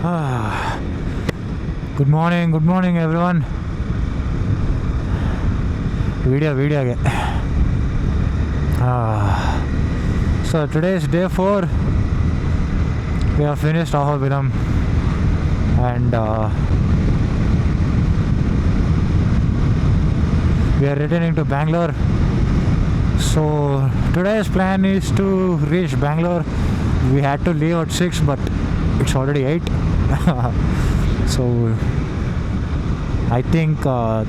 Good morning everyone. Video. So today is day 4. We have finished Ahobilam and we are returning to Bangalore. So today's plan is to reach Bangalore. We had to leave at 6, but it's already 8. So I think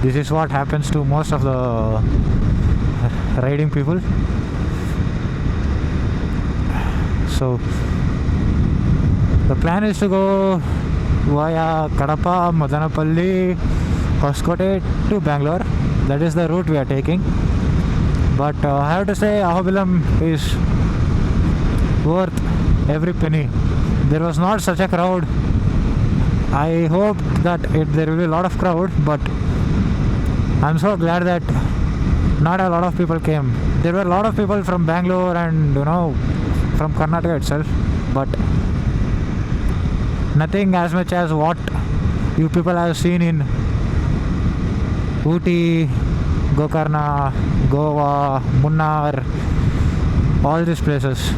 this is what happens to most of the riding people. So the plan is to go via Kadapa, Madanapalli, Hoskote to Bangalore. That is the route we are taking. But I have to say Ahobilam is worth every penny. There was not such a crowd. I hope that there will be a lot of crowd, but I'm so glad that not a lot of people came. There were a lot of people from Bangalore and from Karnataka itself, but nothing as much as what you people have seen in Ooty, Gokarna, Goa, Munnar, all these places.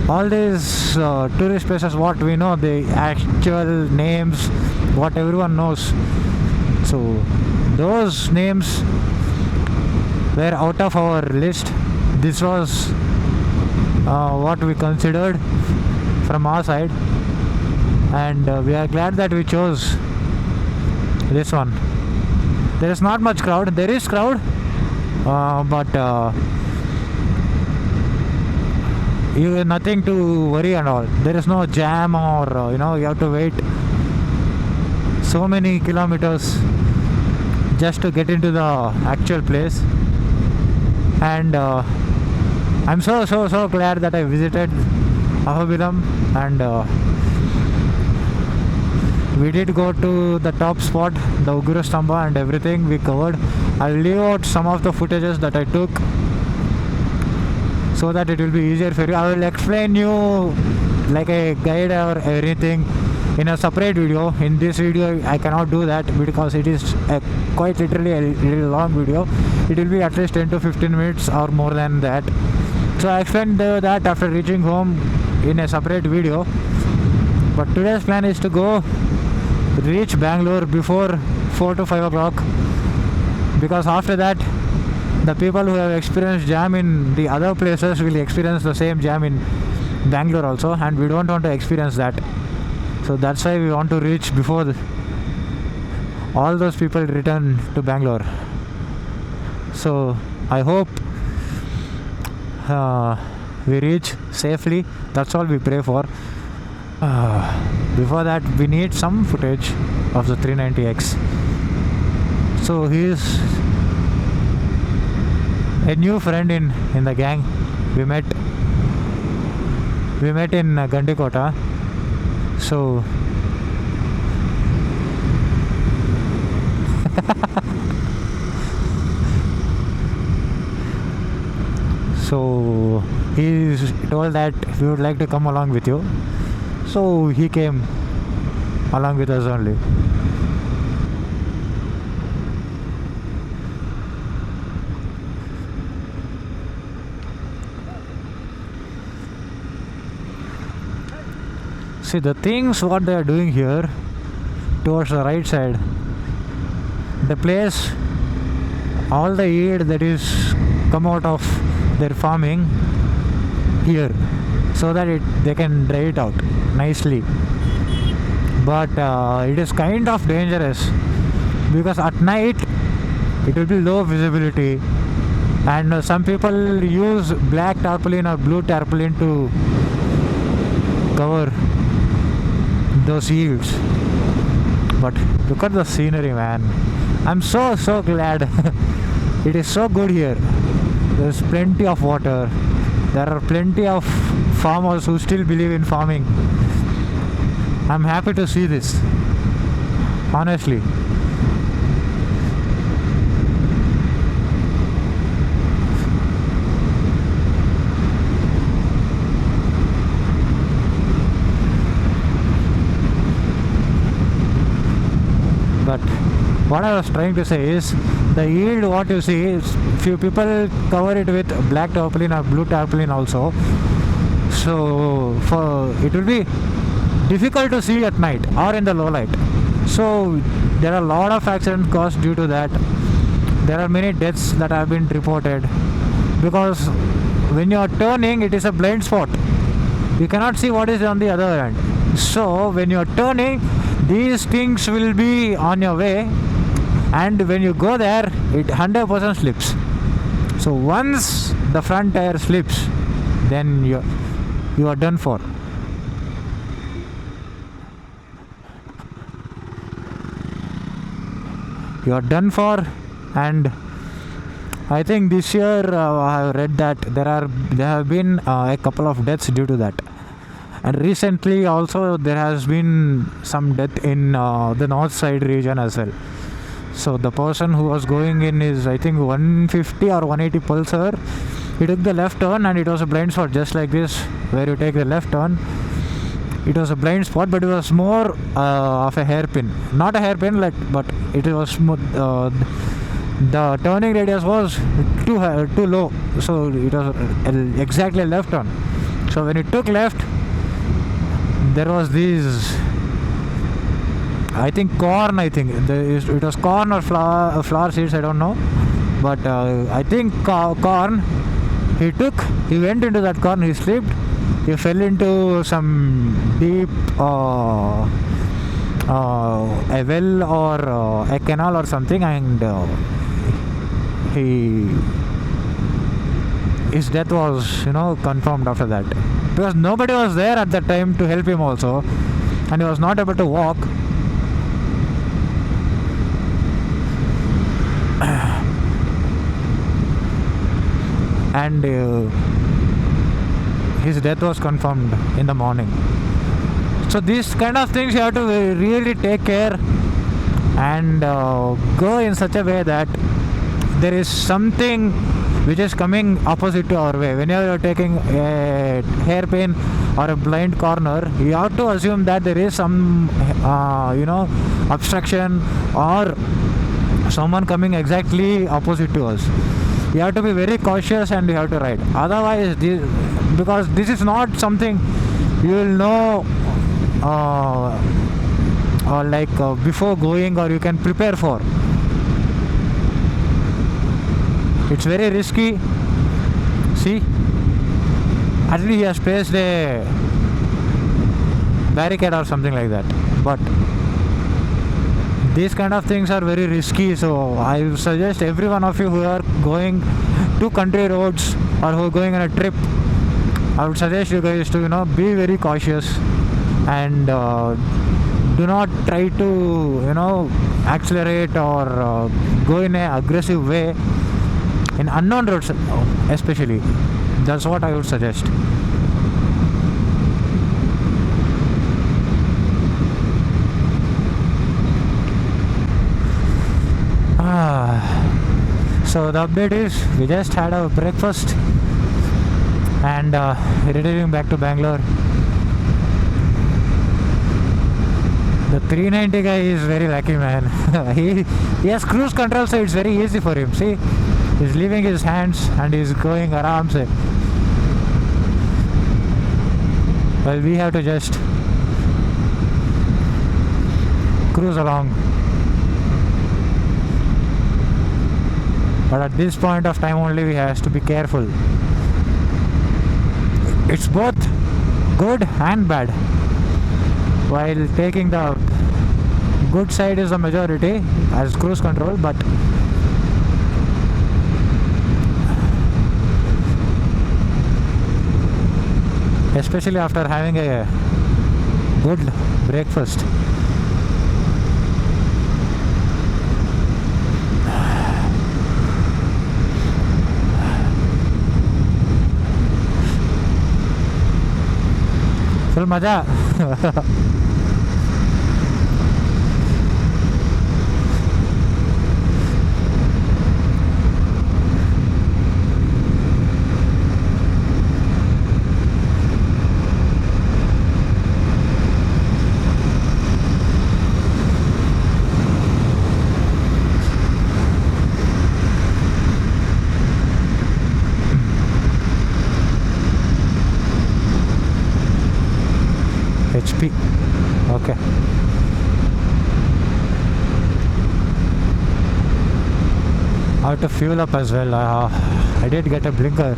All these tourist places, what we know, the actual names, what everyone knows. So those names were out of our list. This was what we considered from our side, and we are glad that we chose this one. There is not much crowd. There is crowd, but you have nothing to worry and all. There is no jam or you have to wait so many kilometers just to get into the actual place. And I'm so glad that I visited Ahobilam, and we did go to the top spot, the Uguru Stamba, and everything we covered. I'll leave out some of the footages that I took so that it will be easier for you. I will explain you like a guide or anything in a separate video. In this video I cannot do that because it is quite literally a little long video. It will be at least 10 to 15 minutes or more than that. So I explained that after reaching home in a separate video. But today's plan is to go reach Bangalore before 4 to 5 o'clock, because after that the people who have experienced jam in the other places will experience the same jam in Bangalore also, and we don't want to experience that. So that's why we want to reach before all those people return to Bangalore. So I hope we reach safely. That's all we pray for. Before that we need some footage of the 390X. So he is a new friend in the gang. We met in Gandikota. So so he told that we would like to come along with you. So he came along with us only. See the things what they are doing here towards the right side, the place, all the yield that is come out of their farming here, so that they can dry it out nicely. But it is kind of dangerous because at night it will be low visibility, and some people use black tarpaulin or blue tarpaulin to cover those yields. But look at the scenery, man. I'm so glad. It is so good here. There's plenty of water. There are plenty of farmers who still believe in farming. I'm happy to see this, honestly. what I was trying to say is the yield what you see is few people cover it with black tarpaulin or blue tarpaulin also. So it will be difficult to see at night or in the low light. So there are a lot of accidents caused due to that. There are many deaths that have been reported because when you are turning, it is a blind spot. You cannot see what is on the other end. So when you are turning, these things will be on your way, and when you go there, it 100% slips. So once the front tire slips, then you are done for. You are done for. And I think this year I have read that there have been a couple of deaths due to that. And recently also there has been some death in the north side region as well. So the person who was going in is, I think, 150 or 180 Pulsar. He took the left turn and it was a blind spot, just like this, where you take the left turn. It was a blind spot, but it was more of a hairpin. Not a hairpin, but it was smooth. The turning radius was too low, so it was exactly a left turn. So when it took left, there was these, I think corn. It was corn or flower seeds. I don't know, but I think corn. He went into that corn. He slipped. He fell into some deep a well or a canal or something, and his death was confirmed after that, because nobody was there at that time to help him also, and he was not able to walk. And his death was confirmed in the morning. So these kind of things you have to really take care and go in such a way that there is something which is coming opposite to our way. Whenever you're taking a hairpin or a blind corner, you have to assume that there is some obstruction or someone coming exactly opposite to us. You have to be very cautious and you have to ride. Otherwise, because this is not something you will know before going, or you can prepare for. It's very risky. See, at least he has placed a barricade or something like that, but these kind of things are very risky. So I suggest every one of you who are going to country roads or who are going on a trip, I would suggest you guys to be very cautious and do not try to accelerate or go in an aggressive way in unknown roads especially. That's what I would suggest. So the update is we just had our breakfast and returning back to Bangalore. The 390 guy is very lucky, man. he has cruise control, so it's very easy for him. See, he's leaving his hands and he's going aram se. Well, we have to just cruise along. But at this point of time only we have to be careful. It's both good and bad. While taking the good side is the majority as cruise control, but especially after having a good breakfast. Full maja. HP. Okay. I have to fuel up as well. I did get a blinker.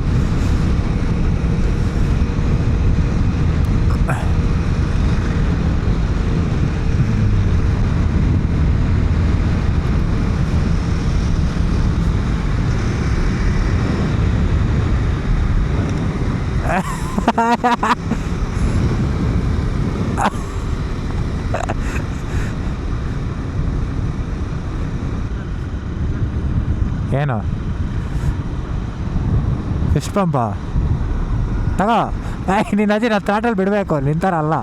ಏನು fish Pampa ತಗೋ. ನೀನು ಅಜ್ಜಿ ನಾನು ತಾಟಲ್ಲಿ ಬಿಡಬೇಕು ನಿಂತಾರ ಅಲ್ಲ.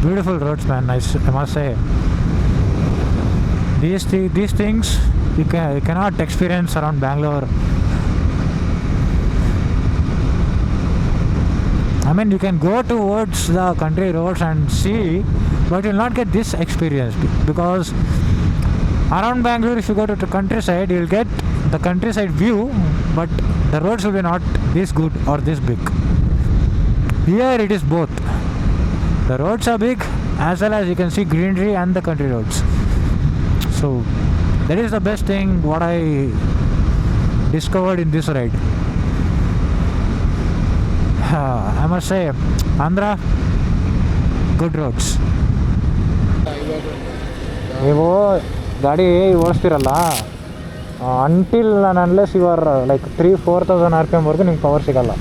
Beautiful roads, man. I must say. These things you cannot experience around Bangalore. I mean, you can go towards the country roads and see, but you'll not get this experience because around Bangalore, if you go to the countryside, you'll get the countryside view, but the roads will be not this good or this big. Here it is both. The roads are big as well as you can see greenery and the country roads. So that is the best thing what I discovered in this ride. I must say, Andhra, good roads. ನೀವು ಗಾಡಿ ಓಡಿಸ್ತಿರಲ್ಲ until ನಾನು unless you are like 3,000-4,000 RPM ವರೆಗೂ ನಿಮ್ಗೆ power ಸಿಗಲ್ಲ.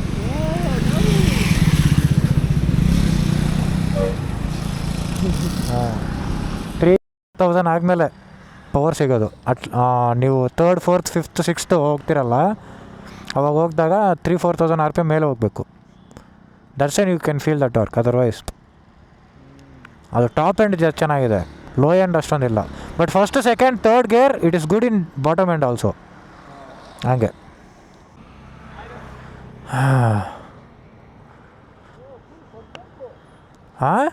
3,000 ಆದಮೇಲೆ power ಸಿಗೋದು. ನೀವು 3rd 4th 5th 6th ಹೋಗ್ತಿರಲ್ಲ, ಅವಾಗ ಹೋಗಿದಾಗ 3,000-4,000 RPM ಮೇಲೆ ಹೋಗಬೇಕು. That's you can feel the torque. Otherwise ಅದು ಟಾಪ್ ಎಂಡ್ ಚೆನ್ನಾಗಿದೆ, ಲೋ ಎಂಡ್ ಅಷ್ಟೊಂದಿಲ್ಲ. But first second third gear it is good in bottom end also. ಹಾಗೆ ಹಾಂ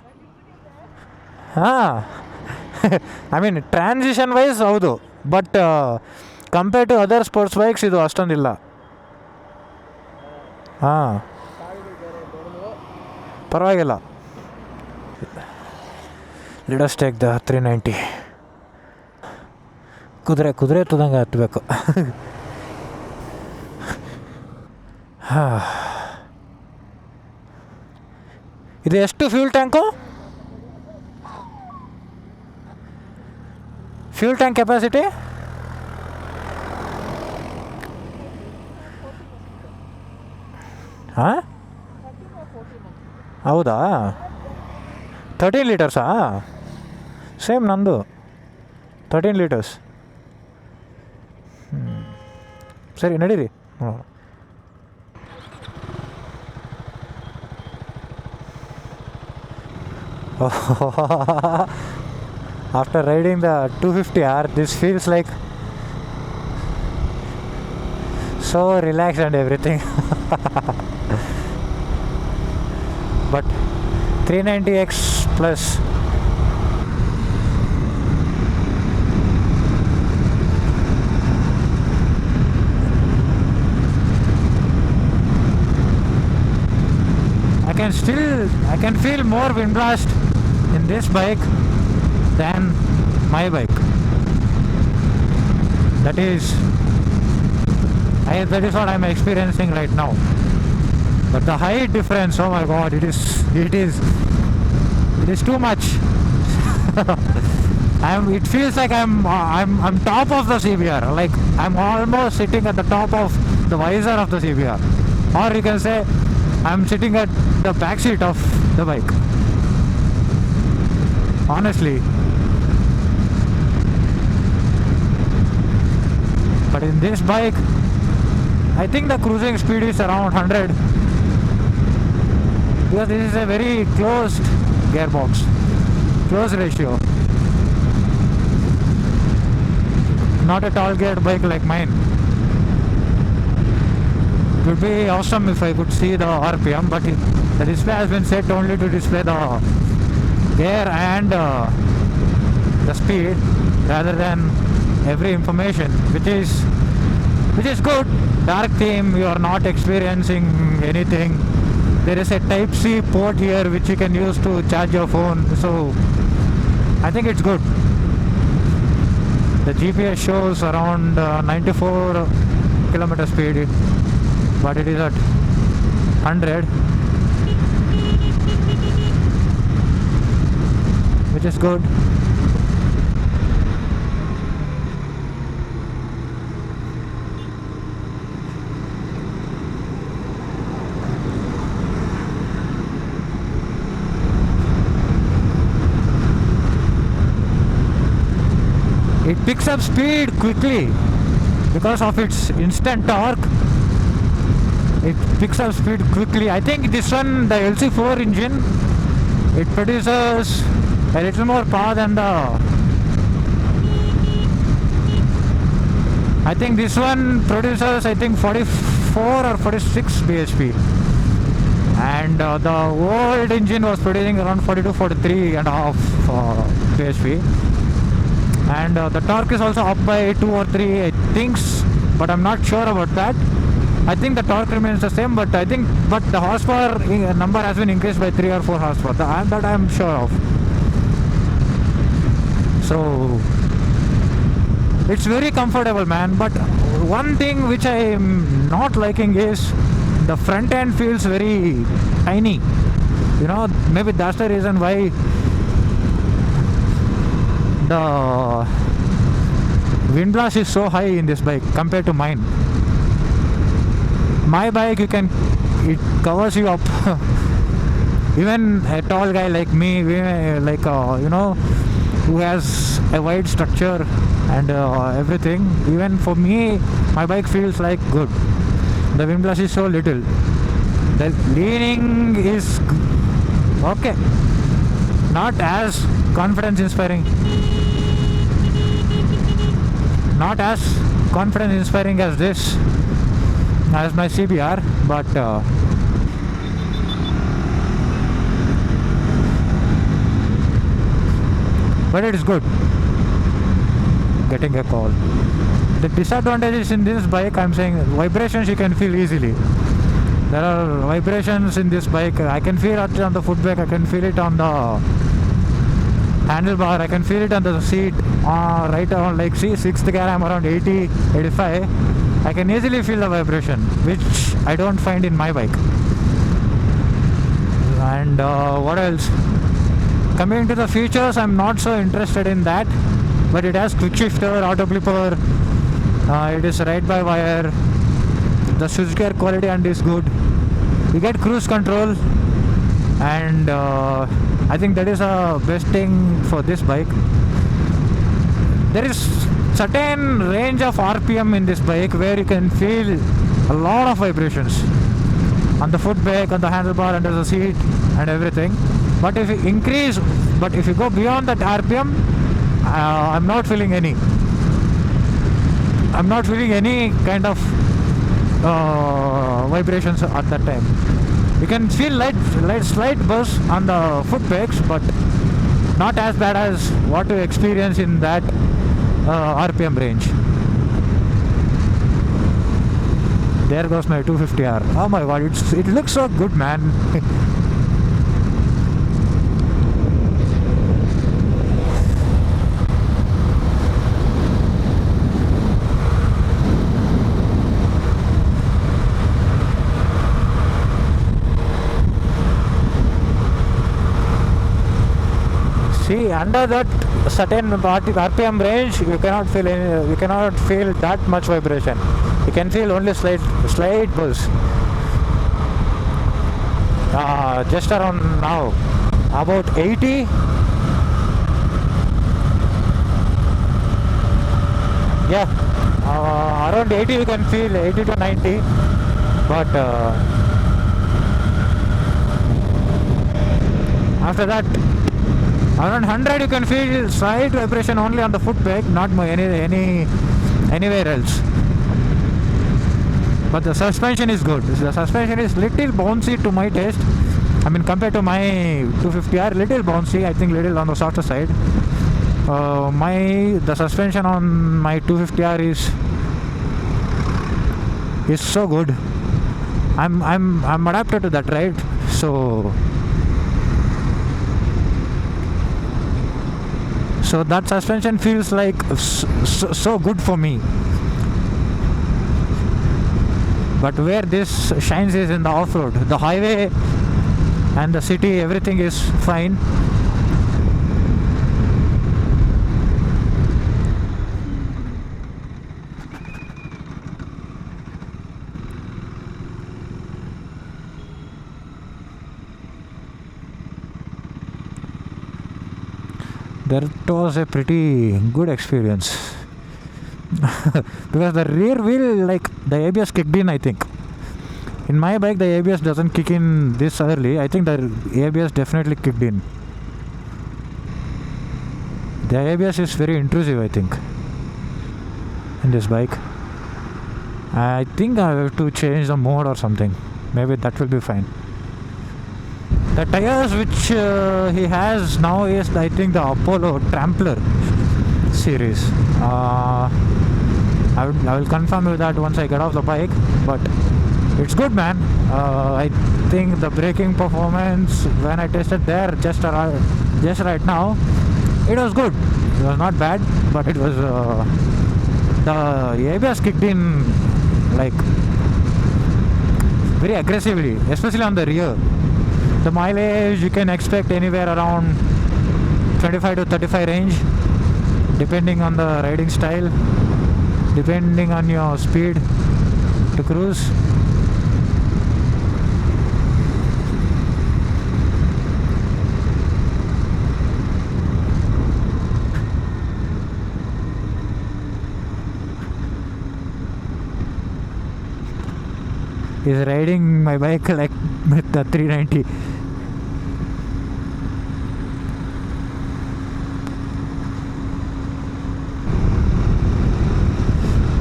ಐ ಮೀನ್ ಟ್ರಾನ್ಸಿಷನ್ ವೈಸ್ ಹೌದು, but compare to other sports bikes ಇದು ಅಷ್ಟೊಂದಿಲ್ಲ. ಹಾಂ, ಪರವಾಗಿಲ್ಲ. Let us take the 390. ಕುದುರೆ ತುದಂಗೆ ಹತ್ತಬೇಕು. ಇದು ಎಷ್ಟು fuel tank? Fuel tank capacity ಹಾಂ, ಹೌದಾ? 13 ಲೀಟರ್ಸಾ? ಸೇಮ್ ನಂದು 13 ಲೀಟರ್ಸ್. ಸರಿ ನಡೀರಿ. After riding the 250R, this feels like so relaxed and everything. But 390X plus I can feel more wind blast in this bike than my bike. That is what I'm experiencing right now. But the height difference, oh my god, it is too much. It feels like I'm top of the CBR. Like I'm almost sitting at the top of the visor of the CBR, or you can say I'm sitting at the back seat of the bike. Honestly. But in this bike, I think the cruising speed is around 100, because this is a very closed gearbox, close ratio. Not a tall geared bike like mine. It would be awesome if I could see the RPM, but the display has been set only to display the gear and the speed rather than every information, which is good. dark theme, you are not experiencing anything. There is a Type-C port here which you can use to charge your phone, so I think it's good. The GPS shows around 94 kilometer speed, but it is at 100, which is good. It picks up speed quickly because of its instant torque. It picks up speed quickly. I think this one, the LC4 engine, it produces a little more power than the... I think this one produces, I think 44 or 46 bhp, and the old engine was producing around 42, 43 and a half bhp. And the torque is also up by 2 or 3, I think, but I'm not sure about that. I think the torque remains the same, but the horsepower number has been increased by 3 or 4 horsepower. That I'm sure of. So it's very comfortable, man. But one thing which I'm not liking is the front end feels very tiny. You know, maybe that's the reason why the wind blast is so high in this bike compared to mine. My bike, it covers you up. Even a tall guy like me, who has a wide structure and everything, even for me, my bike feels like good. The wind blast is so little. The leaning is okay, not as confidence inspiring. Not as confidence inspiring as this, as my CBR, but it is good. Getting a call. The disadvantages in this bike, I'm saying, vibrations you can feel easily. There are vibrations in this bike. I can feel it on the foot brake, I can feel it on the handlebar, I can feel it on the seat, right around, like, see, 6th gear I'm around 80, 85. I can easily feel the vibration, which I don't find in my bike. And what else? Coming to the features, I'm not so interested in that, but it has quick shifter, auto clipper, it is ride by wire, the switchgear quality and is good. You get cruise control, and I think that is the best thing for this bike. There is certain range of RPM in this bike where you can feel a lot of vibrations on the foot brake, on the handlebar, under the seat and everything. But if you go beyond that RPM, I'm not feeling any kind of vibrations at that time. You can feel slight buzz on the foot brakes, but not as bad as what you experience in that RPM range. There goes my 250R. Oh my god, it looks so good, man. See, under that certain RPM range, you cannot feel that much vibration. You can feel only slight buzz. Just around now, about 80. Yeah, around 80 you can feel, 80 to 90. But after that, around 100 you can feel slight vibration only on the foot brake, not anywhere else. But the suspension is good. The suspension is little bouncy to my taste. I mean, compared to my 250R, little bouncy. I think little on the softer side. The suspension on my 250R is so good. I'm adapted to that, right? So that suspension feels like so good for me. But where this shines is in the off-road. The highway and the city, everything is fine. That was a pretty good experience. Because the rear wheel, like the ABS kicked in, I think. In my bike, the ABS doesn't kick in this early. I think the ABS definitely kicked in. The ABS is very intrusive, I think, in this bike. I think I have to change the mode or something. Maybe that will be fine. The tires which he has now is, I think, the Apollo Trampler series. I will confirm with that once I get off the bike, but it's good, man. I think the braking performance when I tested there just right now, it was good. It was not bad, but it was the ABS kicked in like very aggressively, especially on the rear. The mileage you can expect anywhere around 25 to 35 range, depending on the riding style, depending on your speed to cruise. He's riding my bike like with the 390.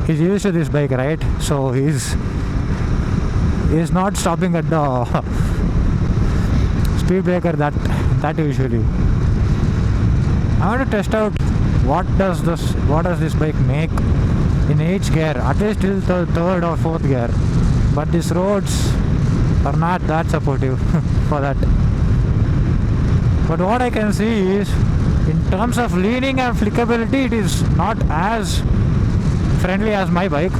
He's used to this bike, right? So he's not stopping at the speed breaker that usually. I want to test out what does this bike make in each gear, at least till the third or fourth gear. But these roads are not that supportive for that. But what I can see is, in terms of leaning and flickability, it is not as friendly as my bike.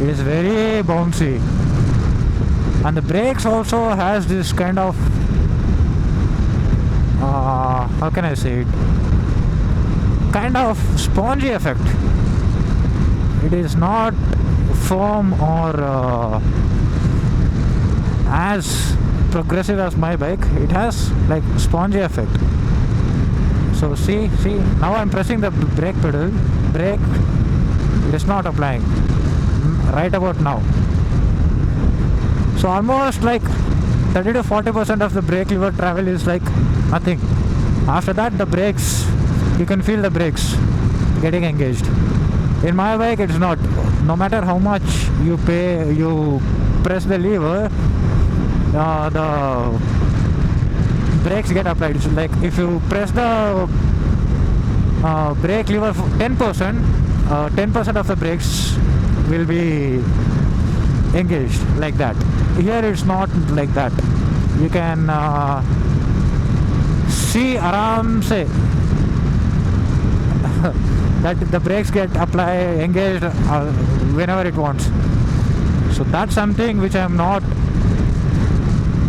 It is very bouncy, and the brakes also has this kind of how can I say it, kind of spongy effect. It is not firm or as progressive as my bike. It has like spongy effect. So see, now I'm pressing the brake pedal. Brake, it is not applying right about now. So almost like 30 to 40% of the brake lever travel is like nothing. After that, the brakes, you can feel the brakes getting engaged. In my bike, it's not. No matter how much you press the lever, the brakes get applied. It's like if you press the brake lever 10%, 10% of the brakes will be engaged like that. Here it's not like that. You can see aram se that the brakes get engaged whenever it wants. So that's something which I'm not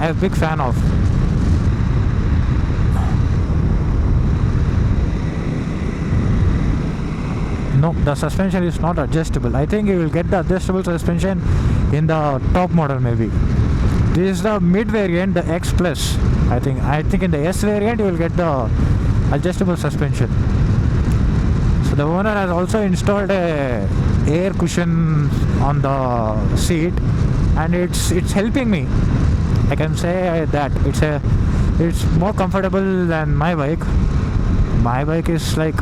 a big fan of. No, the suspension is not adjustable. I think you will get the adjustable suspension in the top model maybe. This is the mid variant, the X Plus. I think in the S variant you will get the adjustable suspension. So the owner has also installed a air cushion on the seat, and it's helping me. I can say that it's more comfortable than my bike. My bike is like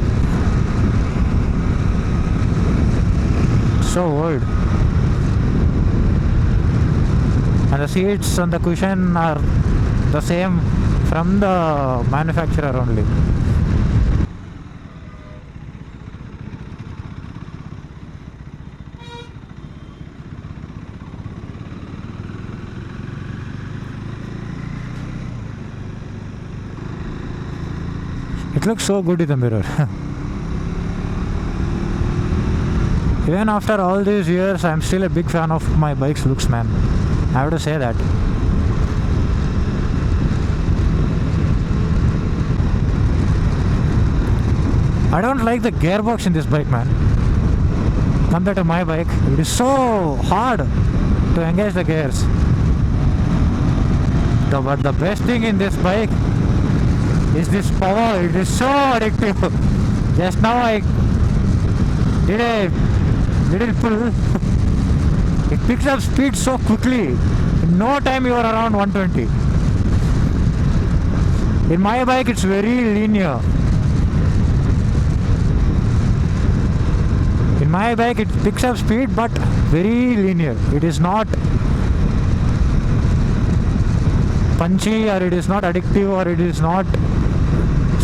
so old, and the seats on the cushion are the same from the manufacturer only. looks so good in the mirror. Even after all these years, I'm still a big fan of my bike's looks, man. I have to say that. I don't like the gearbox in this bike, man. Compared to my bike, it is so hard to engage the gears. But the best thing in this bike is this power. It is so addictive. Just now I did a little pull. It picks up speed so quickly. In no time you are around 120. In my bike it's very linear. In my bike it picks up speed but very linear. It is not punchy, or it is not addictive, or it is not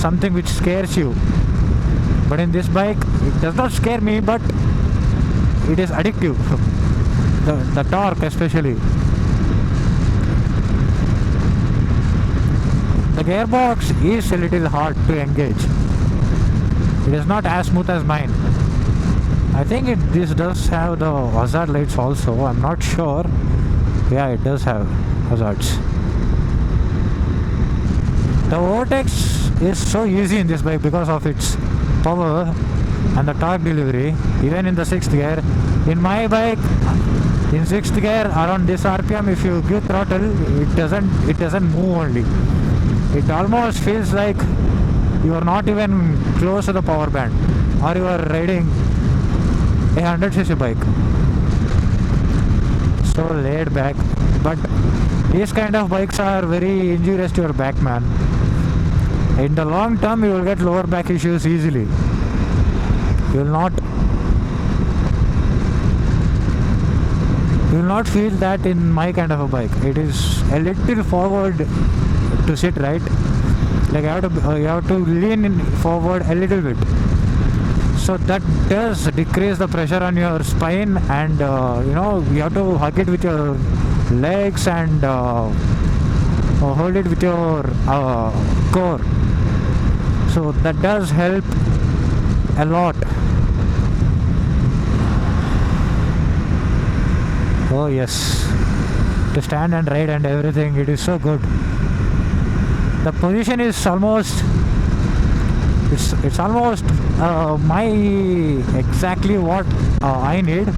something which scares you. But in this bike it does not scare me, but it is addictive. The torque especially. The gearbox is a little hard to engage. It is not as smooth as mine. I think this does have the hazard lights also. I'm not sure. Yeah, it does have hazards. The Vortex is so easy in this bike because of its power and the torque delivery, even in the 6th gear. In my bike, in 6th gear, around this RPM, if you give throttle, it doesn't move only. It almost feels like you are not even close to the power band, or you are riding a 100cc bike. So laid back. But these kind of bikes are very injurious to your back, man. In the long term, you will get lower back issues easily. You will not feel that in my kind of a bike. It is a little forward to sit, right? Like you have to lean in forward a little bit. So that does decrease the pressure on your spine, and you have to hug it with your legs and hold it with your core. So that does help a lot. Oh yes, to stand and ride and everything, it is so good. The position is almost it's almost my exactly what I need.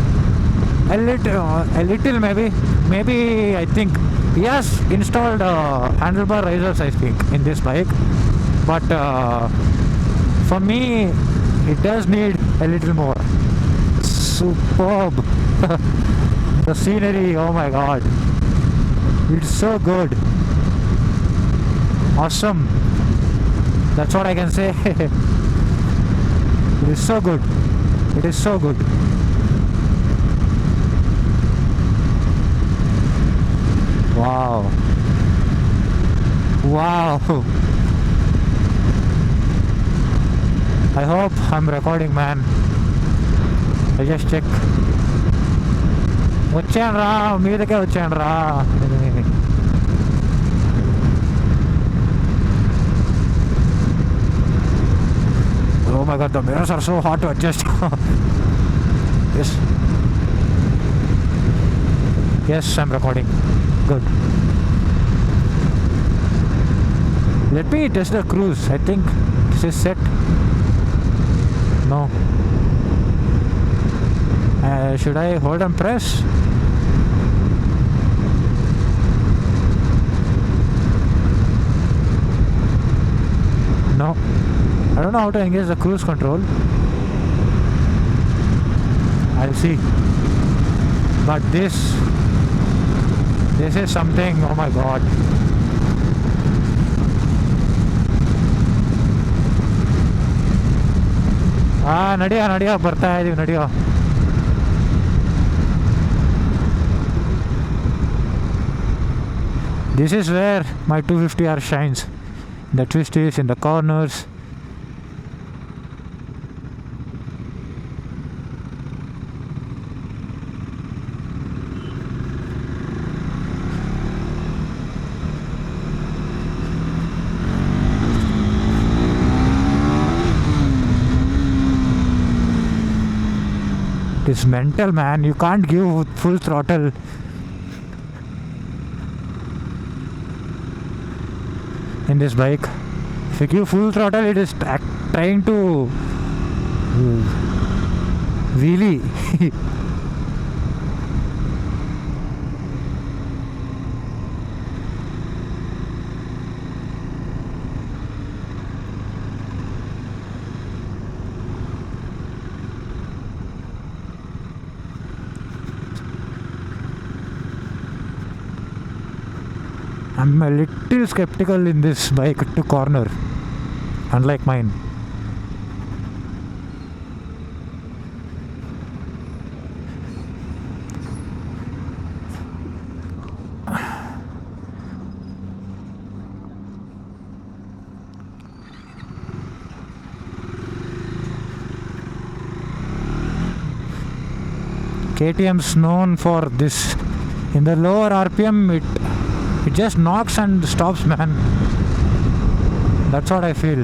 A little maybe I think he has installed handlebar risers, I think, in this bike, but for me it does need a little more. Superb. The scenery, oh my god, it's so good. Awesome. That's what I can say. It is so good. It is so good. Wow. Wow. I hope I'm recording, man. I just check. వచ్చానురా మీదకే వచ్చానురా. Oh my god, the mirrors are so hard to adjust. Yes, I'm recording. Good. Let me test the cruise. I think this is set. No. Should I hold and press? No. I don't know how to engage the cruise control. I'll see. But this is something, oh my god. ನಡಿಯೋ ಬರ್ತಾ ಇದೀವಿ ನಡಿಯೋ. This is where my 250R shines. The twist is in the corners. It's mental, man. You can't give full throttle. In this bike, if you give full throttle, it is trying to wheelie. I'm a little skeptical in this bike to corner, unlike mine. KTM's known for this. In the lower RPM, it just knocks and stops, man. That's what I feel.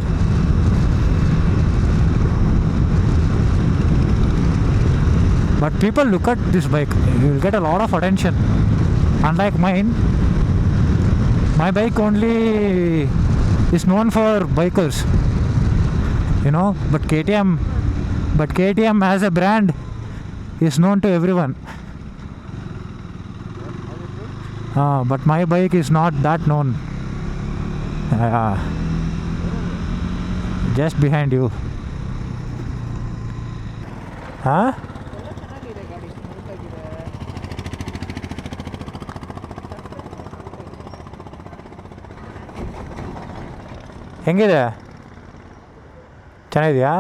But people look at this bike, you will get a lot of attention. Unlike mine, my bike only is known for bikers, but KTM as a brand is known to everyone. But my bike is not that known. Just behind you. Huh? ಹೆಂಗಿದೆ? ಚೆನ್ನಾಗಿದೆಯಾ?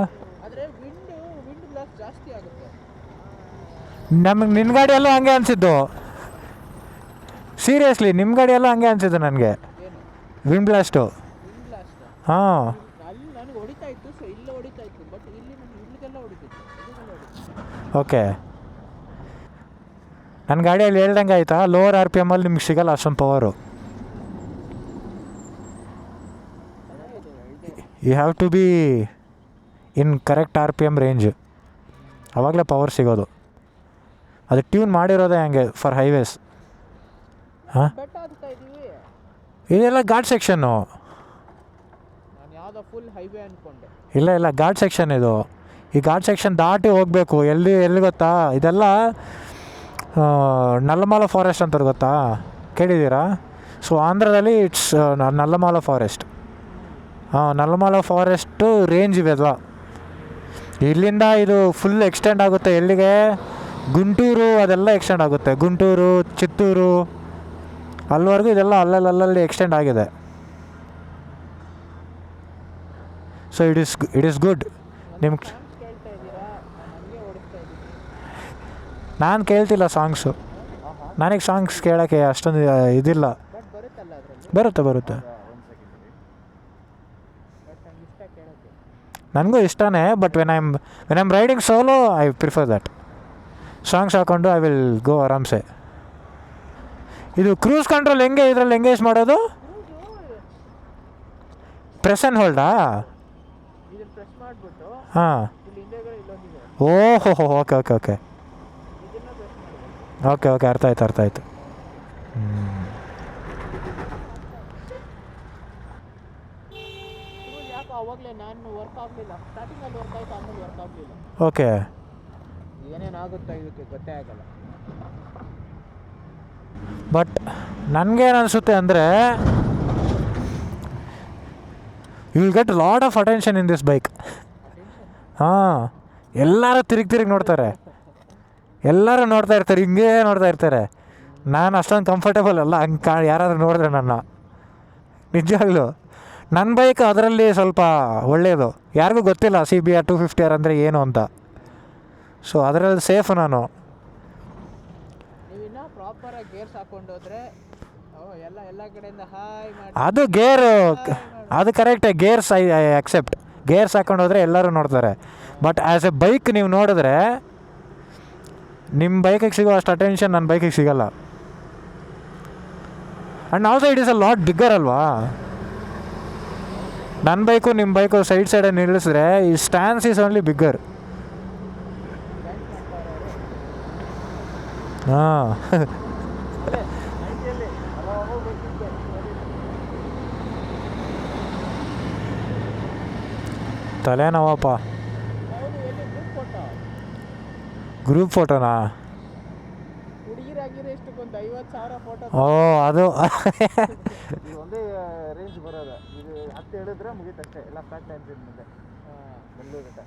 ನಮಗೆ ನಿನ್ನ ಗಾಡಿಯಲ್ಲೂ ಹಂಗೆ ಅನಿಸಿದ್ದು. Seriously ನಿಮ್ಮ ಗಾಡಿಯಲ್ಲೂ ಹಂಗೆ ಅನಿಸಿದ್ದು ನನಗೆ. Wind blast. ಹಾಂ, ಓಕೆ. ನನ್ನ ಗಾಡಿಯಲ್ಲಿ ಹೇಳ್ದಂಗೆ ಆಯಿತಾ, ಲೋವರ್ RPM ಅಲ್ಲಿ ನಿಮ್ಗೆ ಸಿಗಲ್ಲ ಅಷ್ಟೊಂದು power. You have to be in correct RPM range, ಆವಾಗಲೇ ಪವರ್ ಸಿಗೋದು. ಅದು ಟ್ಯೂನ್ ಮಾಡಿರೋದೇ ಹಂಗೆ ಫಾರ್ ಹೈವೇಸ್. ಹಾಂ, ಇದೆಲ್ಲ ಘಾಟ್ ಸೆಕ್ಷನ್ನು. ಇಲ್ಲ ಘಾಟ್ ಸೆಕ್ಷನ್ ಇದು. ಈ ಘಾಟ್ ಸೆಕ್ಷನ್ ದಾಟಿ ಹೋಗಬೇಕು. ಎಲ್ಲಿ ಗೊತ್ತಾ, ಇದೆಲ್ಲ ನಲ್ಲಮಾಲ ಫಾರೆಸ್ಟ್ ಅಂತಾರೆ, ಗೊತ್ತಾ? ಕೇಳಿದ್ದೀರಾ? ಸೊ ಆಂಧ್ರದಲ್ಲಿ it's Nallamala forest. Nallamala forest range ಇವೆಲ್ಲ. ಇಲ್ಲಿಂದ ಇದು ಫುಲ್ ಎಕ್ಸ್ಟೆಂಡ್ ಆಗುತ್ತೆ. ಎಲ್ಲಿಗೆ? ಗುಂಟೂರು ಅದೆಲ್ಲ ಎಕ್ಸ್ಟೆಂಡ್ ಆಗುತ್ತೆ. ಗುಂಟೂರು, ಚಿತ್ತೂರು ಅಲ್ಲಿವರೆಗೂ ಇದೆಲ್ಲ ಅಲ್ಲಲ್ಲಿ ಎಕ್ಸ್ಟೆಂಡ್ ಆಗಿದೆ. So it is good. ನಿಮ್ಗೆ ನಾನು ಕೇಳ್ತಿಲ್ಲ ಸಾಂಗ್ಸು. ನನಗೆ ಸಾಂಗ್ಸ್ ಕೇಳೋಕ್ಕೆ ಅಷ್ಟೊಂದು ಇದಿಲ್ಲ. ಬರುತ್ತೆ ನನಗೂ ಇಷ್ಟನೇ. But when I'm riding solo I prefer that. Songs ಹಾಕ್ಕೊಂಡು ಐ ವಿಲ್ ಗೋ ಆರಾಮ್ಸೆ. ಇದು ಕ್ರೂಸ್ ಕಂಟ್ರೋಲ್ ಹೆಂಗೆ ಇದರಲ್ಲಿ ಎಂಗೇಜ್ ಮಾಡೋದು? ಪ್ರೆಸ್ ಆ್ಯಂಡ್ ಹೋಲ್ಡಾ? ಹಾಂ, ಓಹೋ, ಓಕೆ ಅರ್ಥ ಆಯ್ತು. ಓಕೆ, ಏನೇನಾಗುತ್ತಾ ಇದಕ್ಕೆ ಗೊತ್ತೇ ಆಗಲ್ಲ. ಬಟ್ ನನಗೇನು ಅನಿಸುತ್ತೆ ಅಂದರೆ, you will get lot of attention in this bike. ಹಾಂ, ಎಲ್ಲರೂ ತಿರುಗಿ ನೋಡ್ತಾರೆ. ಎಲ್ಲರೂ ನೋಡ್ತಾ ಇರ್ತಾರೆ. ನಾನು ಅಷ್ಟೊಂದು ಕಂಫರ್ಟೇಬಲ್ ಅಲ್ಲ ಹಂಗೆ ಯಾರಾದರೂ ನೋಡಿದ್ರೆ ನನ್ನ. ನಿಜವಾಗ್ಲೂ ನನ್ನ ಬೈಕ್ ಅದರಲ್ಲಿ ಸ್ವಲ್ಪ ಒಳ್ಳೆಯದು. ಯಾರಿಗೂ ಗೊತ್ತಿಲ್ಲ CBR 250R ಅಂದರೆ ಏನು ಅಂತ. ಸೊ ಅದರಲ್ಲಿ ಸೇಫು ನಾನು. ಅದು ಗೇರು, ಅದು ಕರೆಕ್ಟೇ. Gears I accept. ಗೇರ್ಸ್ ಹಾಕೊಂಡು ಹೋದರೆ ಎಲ್ಲರೂ ನೋಡ್ತಾರೆ. ಬಟ್ ಆ್ಯಸ್ ಎ ಬೈಕ್ ನೀವು ನೋಡಿದ್ರೆ ನಿಮ್ಮ ಬೈಕಿಗೆ ಸಿಗೋ ಅಷ್ಟು ಅಟೆನ್ಷನ್ ನನ್ನ ಬೈಕಿಗೆ ಸಿಗಲ್ಲ. And also it is a lot bigger ಅಲ್ವಾ? ನನ್ನ ಬೈಕು ನಿಮ್ಮ ಬೈಕು ಸೈಡಲ್ಲಿ ನಿಲ್ಲಿಸಿದ್ರೆ ಈ ಸ್ಟ್ಯಾನ್ಸ್ ಈಸ್ ಓನ್ಲಿ ಬಿಗ್ಗರ್. ಹಾಂ ತಲೆನೋವಪ್ಪ. ಗ್ರೂಪ್ ಫೋಟೋನಾ? ಓ ಅದು ಒಂದೇ ರೇಂಜ್ ಬರೋದು. ಇದು 10 ಹೇಳಿದ್ರೆ ಮುಗೀತಷ್ಟೇ ಎಲ್ಲ ಫ್ಲಾಟ್ ಟೈಮ್ಸ್ ಮುಂದೆ ಬೆಂಗಳೂರು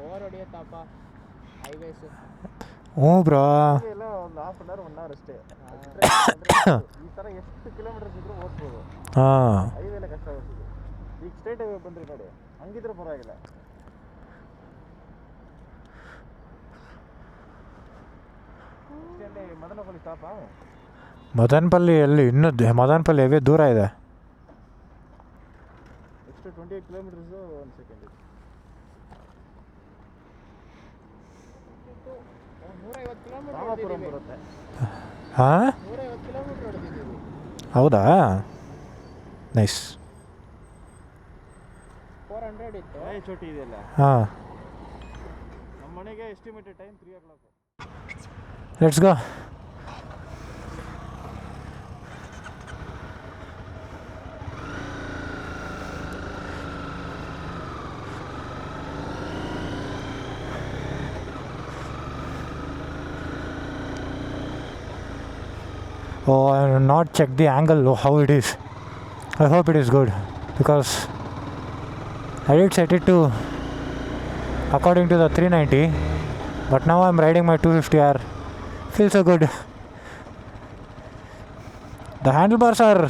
ಓವರ್ ಹೊಡಿಯತ್ತಪ್ಪ ಹೈವೇಸ್. ಹ್ಞೂ ಬ್ರೋ, ಎಲ್ಲ ಒಂದು ಹಾಫ್ ಅನ್ ಅವರ್ 1 ಅವರ್ ಅಷ್ಟೇ. ಈ ಥರ ಎಷ್ಟು ಕಿಲೋಮೀಟರ್ಸ್ ಇದ್ರೂ ಓದ್ಬೋದು. ಹಾಂ ಹೈವೇಲೆ ಕಷ್ಟ ಓದಿದ್ದು. ಈಗ ಸ್ಟ್ರೇಟ್ ಹೈವೇ ಬಂದ್ರಿ ನೋಡಿ, ಹಂಗಿದ್ರೆ ಪರವಾಗಿಲ್ಲ. ಮದನಪಲ್ಲಿ ಸ್ಟಾಪಾ? ಮದನಪಲ್ಲಿಯಲ್ಲಿ ಇನ್ನೂ ಮದನಪಲ್ಲಿ ಹೆವಿ ದೂರ ಇದೆ. ಎಷ್ಟು 28 ಕಿಲೋಮೀಟರ್ಸು. 1 ಸೆಕೆಂಡ್. 150 ಕಿಲೋಮೀಟರ್ ಬರುತ್ತೆ. ಹಾಂ 150 ಕಿಲೋಮೀಟರ್ ಹೊಡೆದಿದ್ದೀವಿ. ಹೌದಾ, ನೈಸ್. 400 ಇತ್ತು. ಚೋಟಿ ಇದೆಯಲ್ಲ. ಹಾಂ, ನಮ್ಮ ಮನೆಗೆ estimated time 3 o'clock. Let's go. Oh, I have not checked the angle, how it is. I hope it is good because I did set it to according to the 390, but now I'm riding my 250R. Feels so good. The handlebars are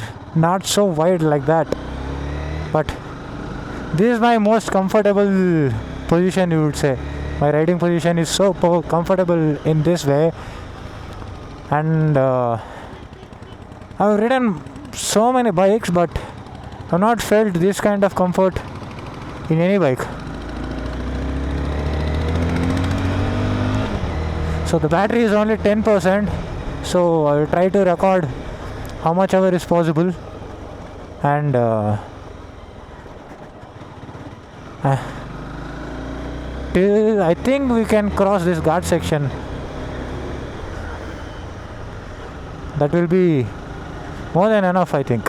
not so wide like that, but this is my most comfortable position, you would say. My riding position is so comfortable in this way, and I've ridden so many bikes, but I've not felt this kind of comfort in any bike. So the battery is only 10%, so I'll try to record how much ever is possible, and till I think we can cross this guard section. That will be more than enough, I think.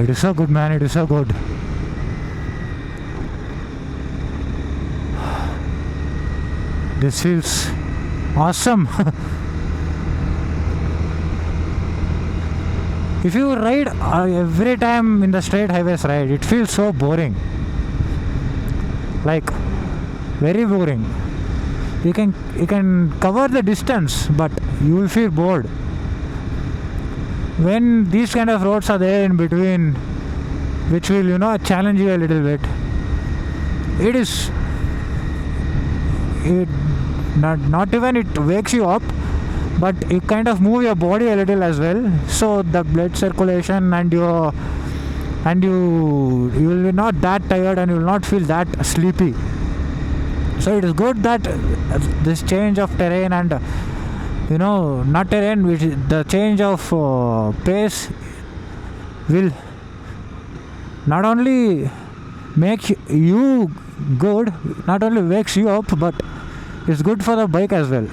It is so good, man. It is so good. This feels awesome. If you ride every time in the straight highways, right, it feels so boring. Like very boring. You can cover the distance, but you will feel bored. When these kind of roads are there in between, which will challenge you a little bit, not even it wakes you up, but it kind of move your body a little as well, so the blood circulation and you will be not that tired and you will not feel that sleepy. So it is good that this change of terrain and not terrain, which the change of pace will not only make you good, not only wakes you up, but it's good for the bike as well.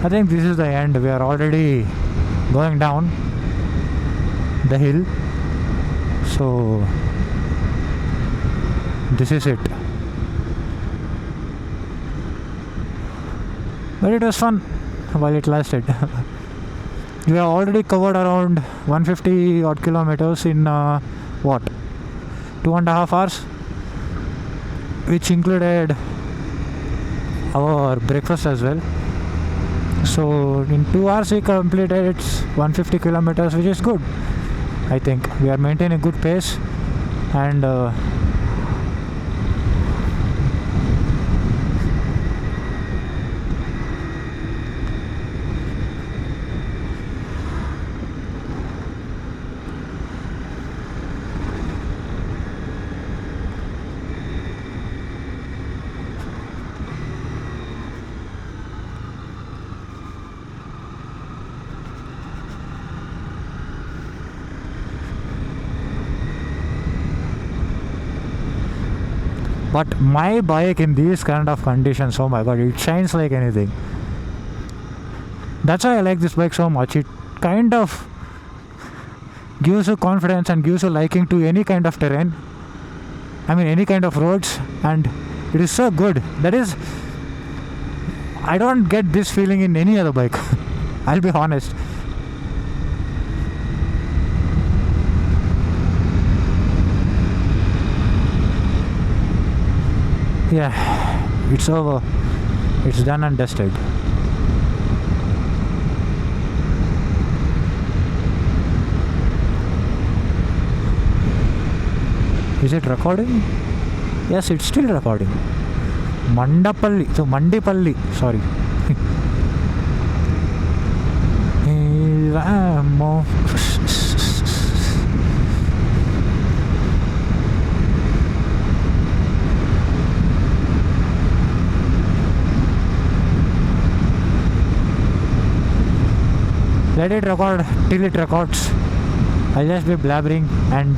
I think this is the end. We are already going down the hill, so this is it. but it was fun while it lasted. We have already covered around 150 odd kilometers in what, 2.5 hours, which included our breakfast as well. So in 2 hours we completed 150 kilometers, which is good. I think we are maintaining a good pace, and but my bike in these kind of conditions, oh my god, it shines like anything. That's why I like this bike so much. It kind of gives you confidence and gives you liking to any kind of terrain, I mean any kind of roads, and it is so good. That is, I don't get this feeling in any other bike. I'll be honest. Yeah, it's over. It's done and dusted. Is it recording? Yes, it's still recording. Mandapalli, so Mandipalli, sorry. Let it record till it records. I'll just be blabbering and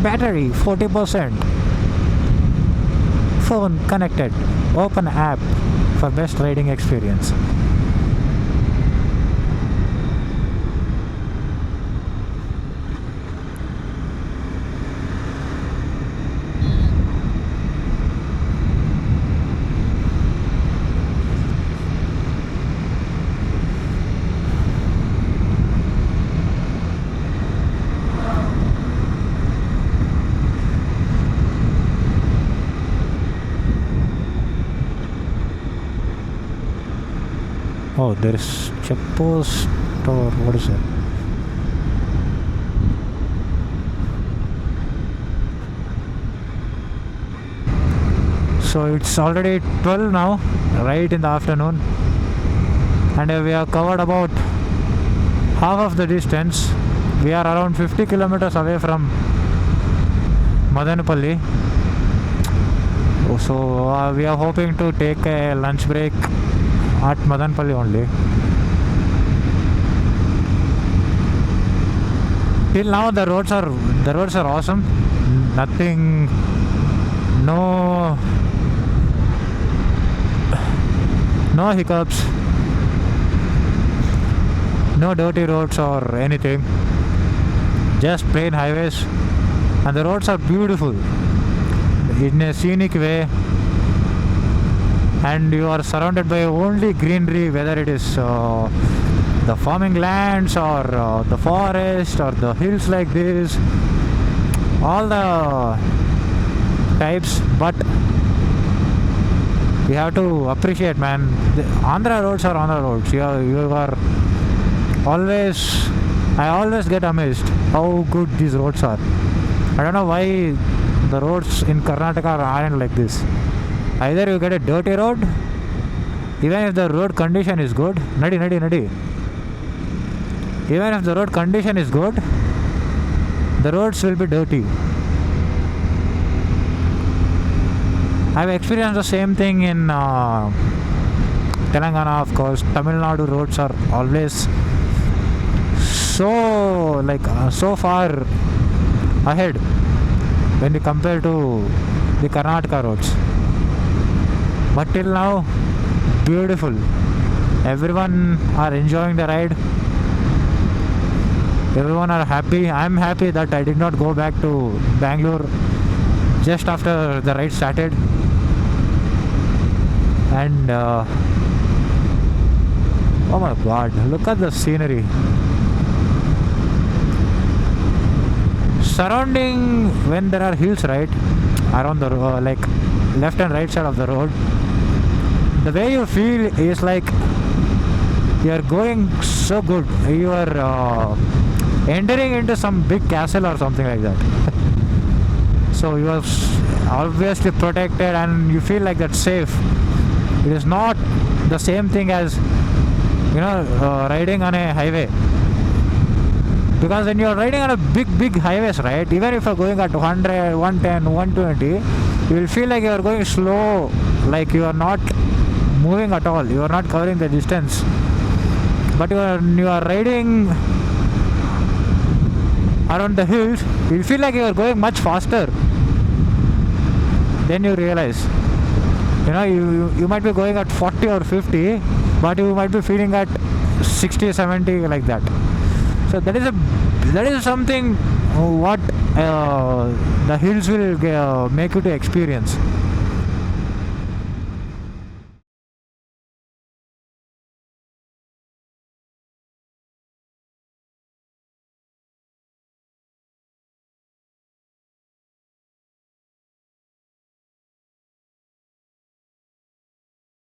battery 40%. Phone connected. Open app for best riding experience. Oh, there is check post or what is it? So it's already 12 now, right in the afternoon, and we have covered about half of the distance. We are around 50 kilometers away from Madanapalli. So we are hoping to take a lunch break at Madanapalli only. Till now the roads are awesome. Nothing, no hiccups, no dirty roads or anything. Just plain highways, and the roads are beautiful in a scenic way. And you are surrounded by only greenery, whether it is the farming lands or the forest or the hills like this, all the types. But we have to appreciate, man, the Andhra roads are Andhra roads. You are always, I always get amazed how good these roads are. I don't know why the roads in Karnataka aren't like this. Either you get a dirty road, even if the road condition is good, nadi. Even if the road condition is good, the roads will be dirty. I've experienced the same thing in Telangana, of course. Tamil Nadu roads are always so far ahead when you compare to the Karnataka roads. But till now, beautiful. Everyone are enjoying the ride. Everyone are happy. I'm happy that I did not go back to Bangalore just after the ride started. And oh my god, look at the scenery. Surrounding, when there are hills, right, around the like left and right side of the road, the way you feel is like you are going so good. You are entering into some big castle or something like that. So you are obviously protected and you feel like that's safe. It is not the same thing as riding on a highway. Because when you are riding on a big highways, right, even if you are going at 100, 110, 120, you will feel like you are going slow, like you are not moving at all, you are not covering the distance. But you are riding around the hills, you will feel like you are going much faster. Then you realize, you might be going at 40 or 50, but you might be feeling at 60, 70, like that. So that is something what the hills will make you to experience.